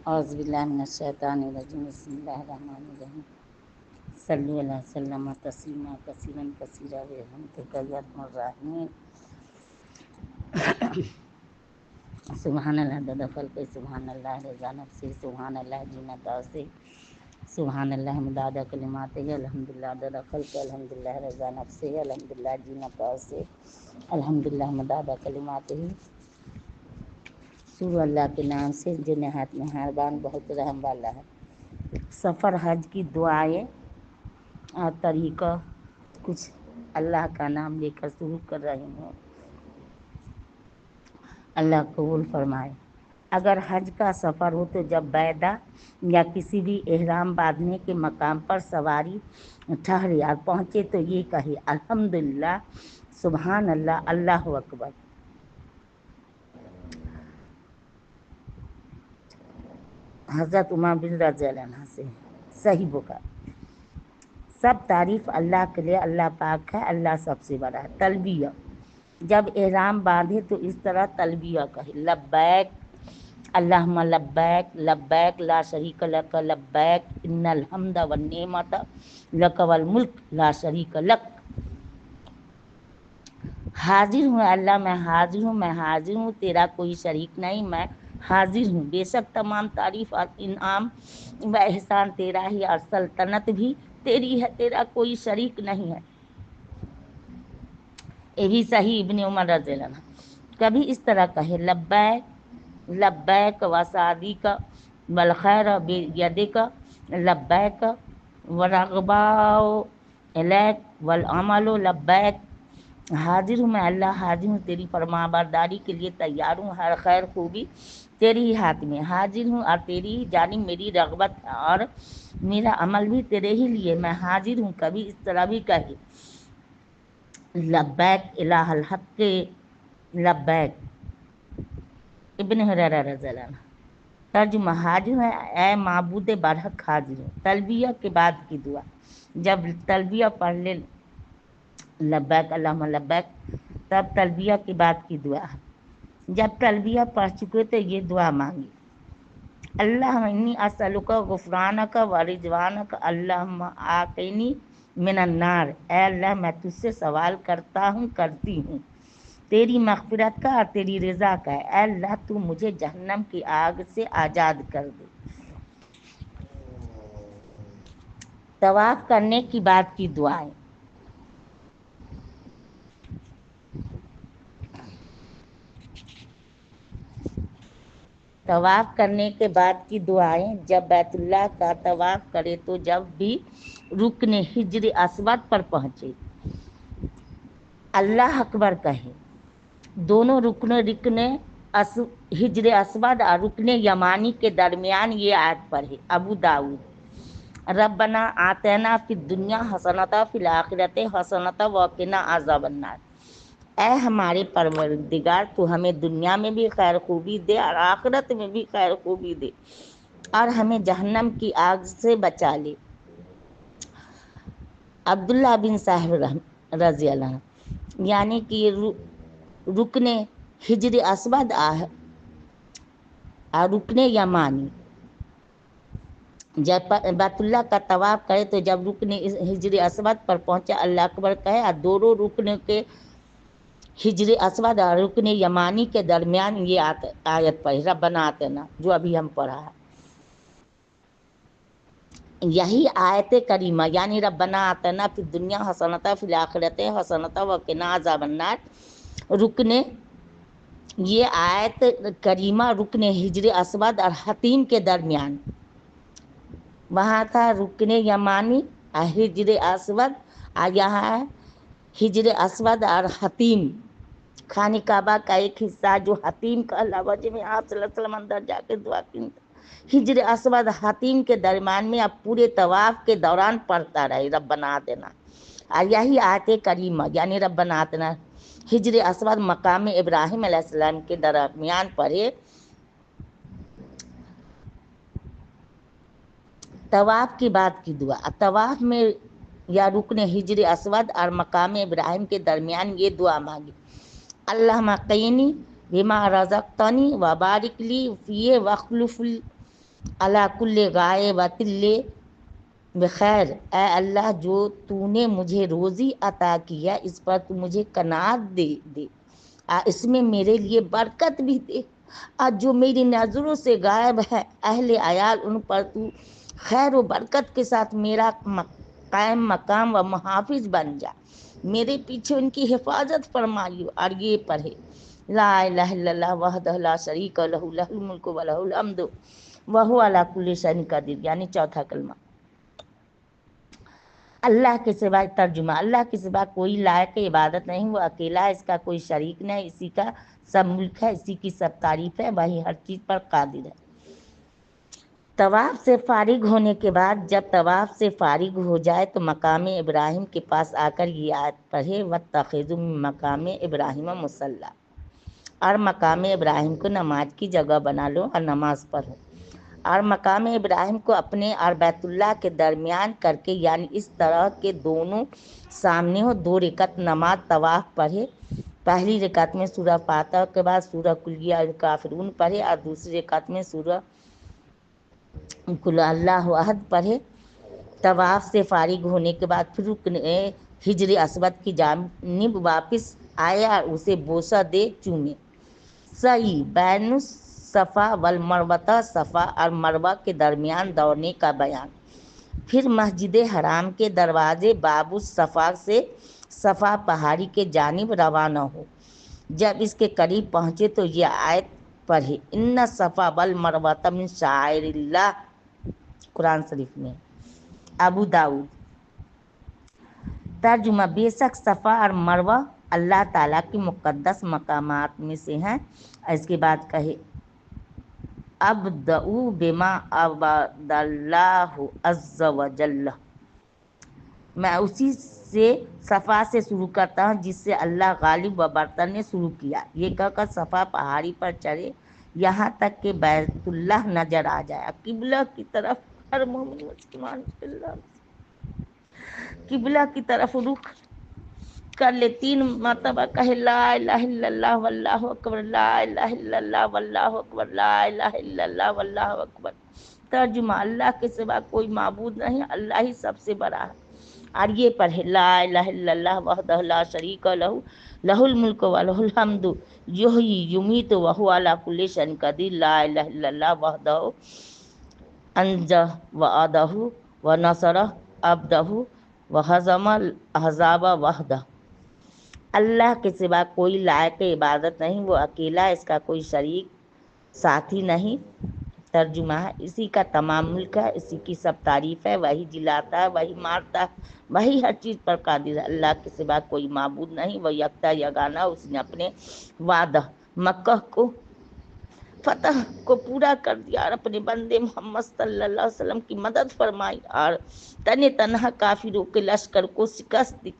اعوذ باللہ من الشیطان الرجیم بسم اللہ الرحمن الرحیم صلی اللہ وسلم تسلیما کثیرا کثیرا برحمتک یا ارحم الراحمین سبحان اللہ عدد خلق سبحان اللہ رضا نفسی سبحان اللہ زینت عرشی سبحان اللہ مداد کلماتہ الحمدللہ عدد خلق الحمدللہ رضا نفسی الحمدللہ زینت عرشی الحمدللہ مداد کلماتہ۔ شروع اللہ کے نام سے جو نہایت مہربان بہت رحم والا ہے۔ سفر حج کی دعائیں اور طریقہ کچھ اللہ کا نام لے کر شروع کر رہی ہوں، اللہ قبول فرمائے۔ اگر حج کا سفر ہو تو جب بیدہ یا کسی بھی احرام باندھنے کے مقام پر سواری ٹھہرے اور پہنچے تو یہ کہے الحمدللہ، سبحان اللہ، اللہ اکبر۔ حضرت عمر بن رضی اللہ عنہ سے صحیح بخاری۔ سب تعریف اللہ کے لیے، اللہ پاک ہے، اللہ سب سے بڑا ہے۔ تلبیہ، جب احرام باندھے تو اس طرح تلبیہ کہے لبیک اللہم لبیک لبیک لا شریک لک لبیک ان الحمد والنعمت لک والملک لا شریک لک۔ حاضر ہوں اللہ، میں حاضر ہوں، میں حاضر ہوں، تیرا کوئی شریک نہیں، میں حاضر ہوں۔ بے شک تمام تعریف اور انعام و احسان تیرا ہی اور سلطنت بھی تیری ہے، تیرا کوئی شریک نہیں ہے۔ یہ بھی صحیح ابن عمر رضی اللہ عنہ۔ کبھی اس طرح کہے لبیک لبیک وسعدیک والخیر بیدک لبیک ورغباء الیک والعمل لبیک۔ حاضر ہوں میں اللہ، حاضر ہوں، تیری فرما برداری کے لیے تیار ہوں، ہر خیر خوبی تیری ہی ہاتھ میں حاضر ہوں اور تیری ہی جانب میری رغبت ہے اور میرا عمل بھی تیرے ہی لیے میں حاضر ہوں۔ کبھی اس طرح بھی کہے لبیک الہ الحق لبیک۔ ابن ہریرہ رضی اللہ عنہ۔ ترجمہ، حاضر ہے اے معبود برحق، حاضر ہوں۔ تلبیہ کے بعد کی دعا، جب تلبیہ پڑھ لے لبیک اللہم لبیک تب تلبیہ کے بعد کی دعا ہے۔ جب تلبیہ پڑھ چکے تو یہ دعا مانگی اللہم انی اسألک غفرانک ورضوانک اللہم آقینی من النار۔ اے اللہ میں تجھ سے سوال کرتا ہوں، کرتی ہوں تیری مغفرت کا اور تیری رضا کا ہے۔ اے اللہ تو مجھے جہنم کی آگ سے آزاد کر دے۔ طواف کرنے کی بعد کی دعائیں، طواف کرنے کے بعد کی دعائیں، جب بیت اللہ کا طواف کرے تو جب بھی رکن حجر اسود پر پہنچے اللہ اکبر کہے۔ دونوں رکن حجر اسود اور رکن یمانی کے درمیان یہ آیت پڑھے۔ ابو داؤد۔ ربنا آتینا فی الدنیا حسنۃ فی الآخرۃ حسنۃ وقنا عذاب النار۔ اے ہمارے پروردگار تو ہمیں دنیا میں بھی خیر خوبی دے اور آخرت میں بھی خیر خوبی دے اور ہمیں جہنم کی آگ سے بچا لے۔ عبداللہ بن صاحب رضی اللہ عنہ، یعنی کہ رکن حجر اسود اور رکن یمانی، جب بیت اللہ کا طواف کرے تو جب رکن حجر اسود پر پہنچا اللہ اکبر کہے اور دونوں رکن کے حجر اسود اور رکن یمانی کے درمیان یہ آیت پڑھی ربنا آتینا، جو ابھی ہم پڑھا ہے۔ یہی آیت کریمہ یعنی ربنا آتینا فی الدنیا حسنۃ فی الآخرۃ حسنۃ وقنا عذاب النار، یہ آیت کریمہ رکن حجر اسود اور حتیم کے درمیان، وہاں تھا رکن یمانی اور حجر اسود، اور یہاں ہے حجر اسود اور حتیم، خانہ کعبہ کا ایک حصہ جو حتیم کا علاوہ جب میں آپ صلی اللہ علیہ وسلم اندر جا کے دعا کی حجر اسود حتیم کے درمیان میں اب پورے طواف کے دوران پڑھتا رہے ربنا آتینا۔ اور یہی آیت کریمہ یعنی ربنا آتینا حجر اسود مقام ابراہیم علیہ السلام کے درمیان پڑھے۔ طواف کی بعد کی دعا، طواف میں یا رکن حجر اسود اور مقام ابراہیم کے درمیان یہ دعا مانگی اللہم قینی بما رزقتنی وبارک لی فیہ واخلف علی کل غائبۃ بخیر، اے اللہ جو تو نے مجھے روزی عطا کیا اس پر تو مجھے قناعت دے اس میں میرے لیے برکت بھی دے، اور جو میری نظروں سے غائب ہے اہل عیال ان پر تو خیر و برکت کے ساتھ میرا قائم مقام و محافظ بن جا، میرے پیچھے ان کی حفاظت فرمائیو۔ اور یہ پڑھے لا الہ الا اللہ وحدہ لا شریک لہ لہ الملک و لہ الحمد وہو علی کل شیء قدیر، یعنی چوتھا کلمہ۔ اللہ کے سوا، ترجمہ، اللہ کے سوا کوئی لائق عبادت نہیں، وہ اکیلا ہے، اس کا کوئی شریک نہیں، اسی کا سب ملک ہے، اسی کی سب تعریف ہے، وہی ہر چیز پر قادر ہے۔ طواف سے فارغ ہونے کے بعد جب طواف سے فارغ ہو جائے تو مقام ابراہیم کے پاس آ کر یہ آیت پڑھے واتخذوا من مقام ابراہیم مصلی، اور مقام ابراہیم کو نماز کی جگہ بنا لو اور نماز پڑھو، اور مقام ابراہیم کو اپنے اور بیت اللہ کے درمیان کر کے، یعنی اس طرح کے دونوں سامنے ہو، 2 رکعت نماز طواف پڑھے، پہلی رکعت میں سورہ فاتحہ کے بعد سورہ قل یا الکافرون پڑھے، اور دوسری رکعت میں سورہ قل اللہ احد پڑھے۔ طواف سے فارغ ہونے کے بعد پھر رکن حجر اسود کی جانب واپس آئے اور اسے بوسہ دے چومے۔ سعی بین الصفا والمروہ، صفا اور مروہ کے درمیان دوڑنے کا بیان۔ پھر مسجد حرام کے دروازے باب الصفا سے صفا پہاڑی کے جانب روانہ ہو، جب اس کے قریب پہنچے تو یہ آیت پڑھے ان الصفا والمروہ من شعائر اللہ، قرآن شریف میں۔ ابو داؤد۔ ترجمہ، بے شک صفا اور مروہ اللہ تعالیٰ کے مقدس مقامات میں سے ہیں۔ اس کے بعد کہے ابدؤ بما عبد اللہ عز وجل، میں اسی سے صفا سے شروع کرتا ہوں جس سے اللہ غالب و برتر نے شروع کیا، یہ کہہ کر صفا پہاڑی پر چڑھے یہاں تک کہ بیت اللہ نظر آ جائے، قبلہ کی طرف ہر مومن مسلمان قبلہ کی طرف رخ کر لے، 3 مرتبہ کہے لا الہ الا اللہ واللہ اکبر، لا الہ الا اللہ واللہ اکبر، لا الہ الا اللہ واللہ اکبر۔ ترجمہ، اللہ کے سوا کوئی معبود نہیں، اللہ ہی سب سے بڑا ہے۔ اور یہ پڑھے لا الہ الا اللہ وحدہ لا شریک لہ لہ الملک و لہ الحمد یحیی یمیت وہو علی کل شیء قدیر، لا الہ الا اللہ وحدہ انجہ وعدہ ونصر عبدہ وہزم الاحزاب وحدہ، اللہ کے سوا کوئی لائق عبادت نہیں، وہ اکیلا، اس کا کوئی شریک ساتھی نہیں۔ ترجمہ ہے، اسی کا تمام ملک ہے، اسی کی سب تعریف ہے، وہی جلاتا ہے، وہی مارتا ہے، وہی ہر چیز پر قادر ہے، اللہ کے سوا کوئی معبود نہیں، وہ یکتا یگانہ، اس نے اپنے وعدہ مکہ کو فتح کو پورا کر دیا اور اپنے بندے محمد صلی اللہ علیہ وسلم کی مدد فرمائی اور تنہا کافروں کے لشکر کو شکست دی۔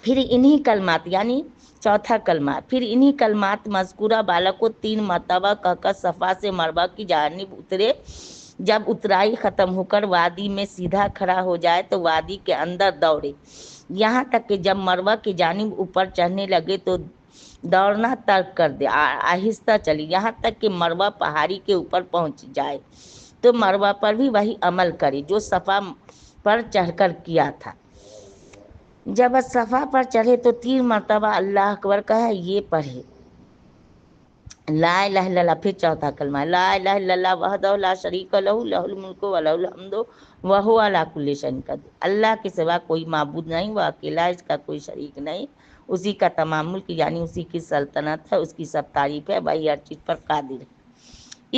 پھر انہی کلمات، یعنی چوتھا کلمہ، پھر انہی کلمات مذکورہ بالغ کو 3 مرتبہ کہہ کر صفا سے مروہ کی جانب اترے، جب اترائی ختم ہو کر وادی میں سیدھا کھڑا ہو جائے تو وادی کے اندر دوڑے، یہاں تک کہ جب مروہ کی جانب اوپر چڑھنے لگے تو دوڑنا ترک کر دے، آہستہ چلی یہاں تک کہ مروہ پہاڑی کے اوپر پہنچ جائے، تو مروہ پر بھی وہی عمل کرے جو صفا پر چڑھ کر کیا تھا۔ جب صفا پر چڑھے تو 3 مرتبہ اللہ اکبر کہے، یہ پڑھے لا الہ الا اللہ، پھر چوتھا کلمہ لا الہ الا اللہ وحدہ لا شریک لہ لہ الملک و لہ الحمد وہو علی کل شیء قدیر، اللہ کے سوا کوئی معبود نہیں، وہ اکیلا، اس کا کوئی شریک نہیں، اسی کا تمام ملک، یعنی اسی کی سلطنت ہے، اس کی سب تعریف ہے، وہی ہر چیز پر قادر ہے۔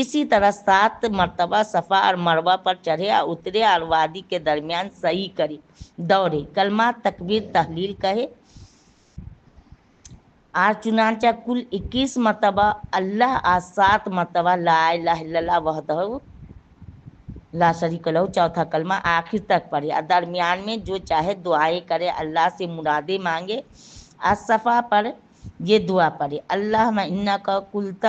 اسی طرح 7 مرتبہ صفا اور مروہ پر چڑھے اور اترے اور وادی کے درمیان سعی کرے، دوڑے، کلمات تکبیر تحلیل کہے، اور چنانچہ کل 21 مرتبہ اللہ اور 7 مرتبہ لا الہ الا اللہ وحدہ لا شریک لہ، چوتھا کلمہ آخر تک پڑھے، اور درمیان میں جو چاہے دعائیں کرے، اللہ سے مرادیں مانگے۔ صفا پر یہ دعا پڑھے اللہم انک قلت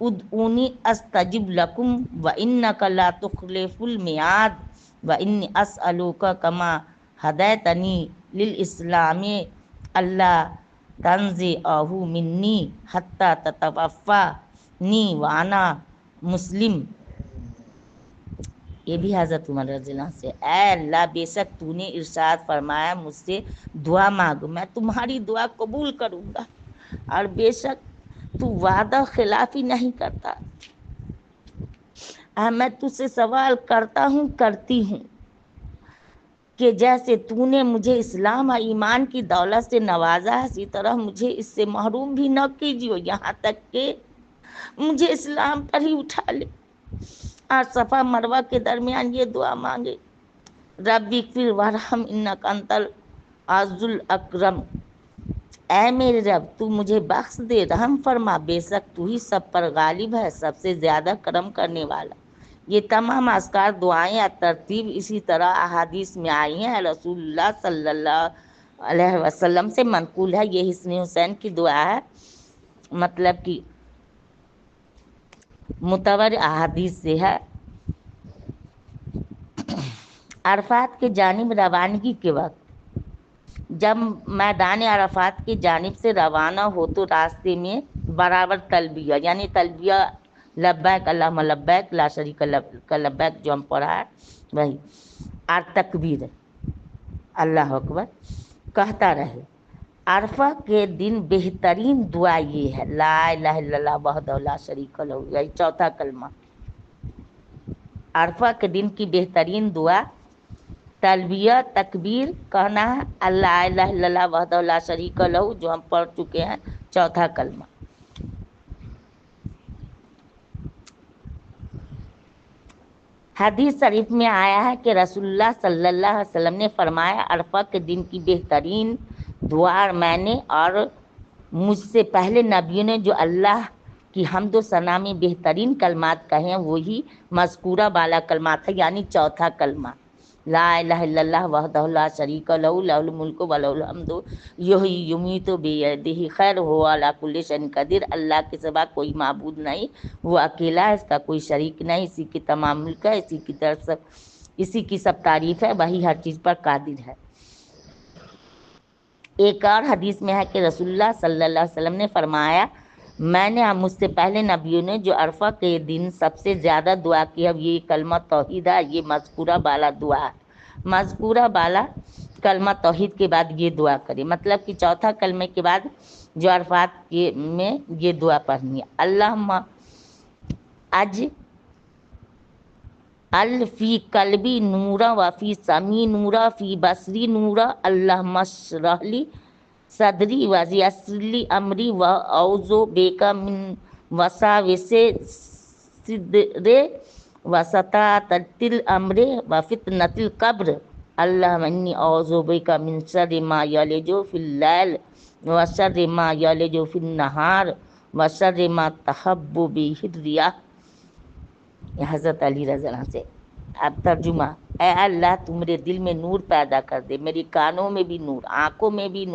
ادعونی استجب لکم وانک لا تخلف المیعاد وانی اسألک کما ہدیتنی للاسلام اللہ تنزعہ منی حتی تتوفانی وانا مسلم یہ بھی حضرت عمر رضی اللہ عنہ سے، اے اللہ بے شک تو نے ارشاد فرمایا مجھ سے دعا مانگو میں تمہاری دعا قبول کروں گا، اور بے شک تو وعدہ خلافی نہیں کرتا۔ میں تجھ سے سوال کرتا ہوں، کرتی ہوں کہ جیسے تو نے مجھے اسلام اور ایمان کی دولت سے نوازا ہے، اسی طرح مجھے اس سے محروم بھی نہ کیجیے، یہاں تک کہ مجھے اسلام پر ہی اٹھا لے۔ اور صفا مروہ کے درمیان یہ دعا مانگے، ربی اغفر وارحم انک انت العز الاکرم، اے میرے رب تو مجھے بخش دے، رحم فرما، بے شک تو ہی سب پر غالب ہے، سب سے زیادہ کرم کرنے والا۔ یہ تمام اذکار دعائیں یا ترتیب اسی طرح احادیث میں آئی ہیں، رسول اللہ صلی اللہ علیہ وسلم سے منقول ہے۔ یہ حسن حسین کی دعا ہے، مطلب کہ معتبر احادیث سے ہے۔ عرفات کے جانب روانگی کے وقت جب میدان عرفات کی جانب سے روانہ ہو تو راستے میں برابر تلبیہ، یعنی تلبیہ لبیک اللہم لبیک لا شریک لک لبیک جو ہم پڑھا ہے وہی، اور تکبیر اللہ اکبر کہتا رہے۔ عرفہ کے دن بہترین دعا یہ ہے، لا الہ الا اللہ وحدہ لا شریک لہ، یہی چوتھا کلمہ۔ عرفہ کے دن کی بہترین دعا تلبیہ تکبیر کہنا ہے، اللہ الہ الا اللہ وحدہ لا شریک لہ جو ہم پڑھ چکے ہیں چوتھا کلمہ۔ حدیث شریف میں آیا ہے کہ رسول اللہ صلی اللہ علیہ وسلم نے فرمایا، عرفہ کے دن کی بہترین دعا میں نے اور مجھ سے پہلے نبیوں نے جو اللہ کی حمد و ثنا میں بہترین کلمات کہے ہیں وہی مذکورہ بالا کلمات ہے، یعنی چوتھا کلمہ، لا الہ الا اللہ وحدہ لا شریک لہ لہ الملک و لہ الحمد یحیی ویمیت بیدہ خیر وہو علی کل شیء قدیر، اللہ کے سوا کوئی معبود نہیں، وہ اکیلا ہے، اس کا کوئی شریک نہیں، اسی کی تمام ملک ہے، اسی کی سب تعریف ہے، وہی ہر چیز پر قادر ہے۔ ایک اور حدیث میں ہے کہ رسول اللہ صلی اللہ علیہ وسلم نے فرمایا، میں نے مجھ سے پہلے نبیوں نے جو عرفہ کے دن سب سے زیادہ دعا کی ہے یہ کلمہ توحید ہے، یہ مذکورہ بالا دعا ہے۔ مذکورہ بالا کلمہ توحید کے بعد یہ دعا کرے، مطلب کہ چوتھا کلمے کے بعد جو عرفات میں یہ دعا پڑھنی ہے، اللہم فی قلبی نورا وفی سمی نورا فی بصری نورا، اللہم اشرح لی صدری ویسر لی امری واعوذ بک من وساوس الصدر وشتات الامر وفتنۃ القبر، اللہم انی اعوذ بک من شر ما یلج فی اللیل وشر ما یلج فی النہار وشر ما تحب بہ الریاح۔ حضرت علی رضی اللہ عنہ سے۔ اب ترجمہ، اے اللہ تو میرے دل میں نور پیدا کر دے، میری کانوں میں بھی نور، آنکھوں میں بھی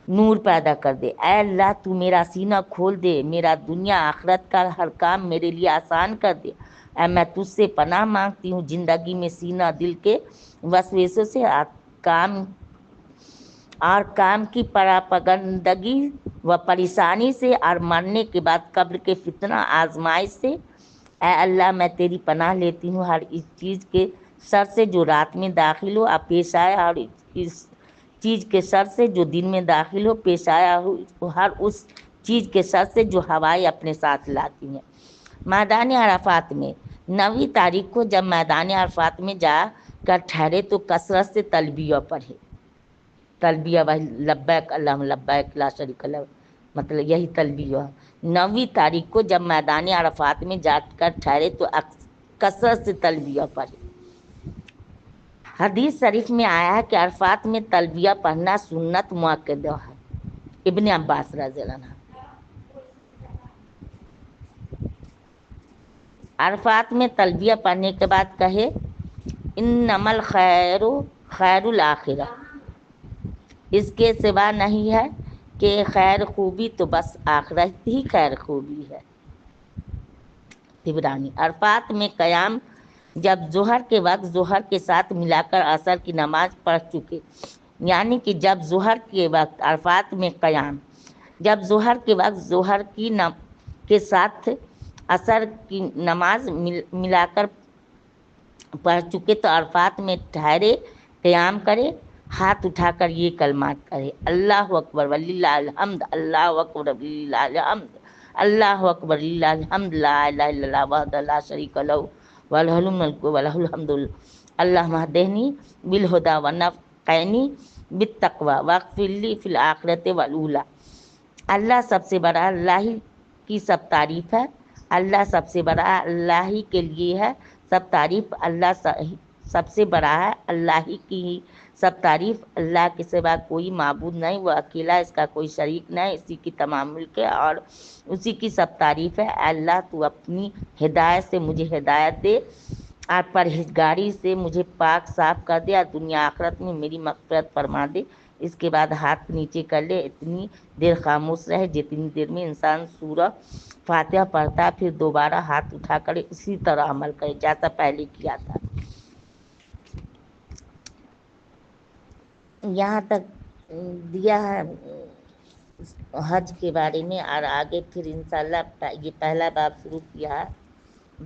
نور پیدا کر دے۔ اے اللہ تو میرا سینہ کھول دے، میرا دنیا آخرت کا ہر کام میرے لیے آسان کر دے۔ اے میں تجھ سے پناہ مانگتی ہوں زندگی میں سینہ دل کے وسوسوں سے، اور کام کی پراپگندگی و پریشانی سے، اور مرنے کے بعد قبر کے فتنہ آزمائش سے۔ اے اللہ میں تیری پناہ لیتی ہوں ہر اس چیز کے شر سے جو رات میں داخل ہو اور پیش آئے، اور اس چیز کے شر سے جو دن میں داخل ہو پیش آیا ہو، ہر اس چیز کے شر سے جو ہوائیں اپنے ساتھ لاتی ہیں۔ میدان عرفات میں 9 تاریخ کو جب میدان عرفات میں جا کر ٹھہرے تو کثرت سے تلبیہ پڑھے، تلبیہ وہی لبیک اللہم لبیک لا شریک لک، مطلب یہی تلبیہ۔ 9 تاریخ کو جب میدان عرفات میں جا کر ٹھہرے تو کثرت سے تلبیہ پڑھے۔ حدیث شریف میں آیا ہے کہ عرفات میں تلبیہ پڑھنا سنت مؤکدہ ہے۔ ابن عباس رضی اللہ عنہ، عرفات میں تلبیہ پڑھنے کے بعد کہے، انما الخیر خیر الاخرہ، اس کے سوا نہیں ہے کہ خیر خوبی تو بس آخرت ہی خیر خوبی ہے۔ طبرانی۔ عرفات میں قیام جب ظہر کے وقت ظہر کے ساتھ ملا کر عصر کی نماز پڑھ چکے، یعنی کہ جب ظہر کے وقت عرفات میں قیام، جب ظہر کے وقت ظہر کے ساتھ عصر کی نماز ملا کر پڑھ چکے تو عرفات میں ٹھہرے، قیام کرے، ہاتھ اٹھا کر یہ کلمات کرے: اللہ اکبر وللہ الحمد، اللہ اکبر وللہ الحمد، اللہ اکبر وللہ الحمد، لا الہ الا اللہ وحدہ لا شریک لہ ولہ الملک ولہ الحمد، اللہم اہدنی بالہدی ونفعنی بالتقوی واغفر لی فی الآخرۃ والأولی۔ اللہ سب سے بڑا، اللہ ہی کی سب تعریف ہے، اللہ سب سے بڑا، اللہ ہی کے لیے ہے سب تعریف، اللہ سب سے بڑا ہے، اللہ ہی کی سب تعریف، اللہ کے سوا کوئی معبود نہیں، وہ اکیلا، اس کا کوئی شریک نہیں، اسی کی تمام ملک ہے اور اسی کی سب تعریف ہے۔ اے اللہ تو اپنی ہدایت سے مجھے ہدایت دے اور پرہیزگاری سے مجھے پاک صاف کر دے اور دنیا آخرت میں میری مغفرت فرما دے۔ اس کے بعد ہاتھ نیچے کر لے، اتنی دیر خاموش رہے جتنی دیر میں انسان سورہ فاتحہ پڑھتا، پھر دوبارہ ہاتھ اٹھا کر اسی طرح عمل کرے جیسا پہلے کیا تھا۔ یہاں تک دیا ہے حج کے بارے میں، اور آگے پھر انشاءاللہ یہ پہلا باب شروع کیا ہے،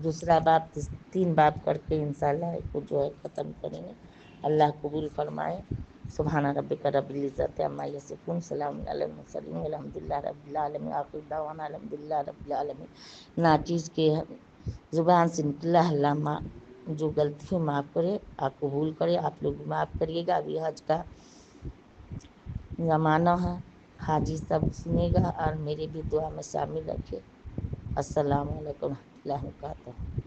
دوسرا باب 3 باب کر کے انشاءاللہ اس کو جو ہے ختم کریں گے۔ اللہ قبول فرمائے۔ سبحان ربک رب العزت عما یصفون، سلام علی المرسلین والحمد للہ رب العالمین، آخر دعوانا الحمد للہ رب العالمین۔ ناچیز کے زبان سے نکلا اللہ جو غلطی ہے معاف کرے، آپ قبول کرے، آپ لوگ بھی معاف کریے گا۔ ابھی حج کا زمانہ ہے، حاجی سب سنے گا اور میرے بھی دعا میں شامل رکھے۔ السلام علیکم ورحمۃ اللہ وبرکاتہ۔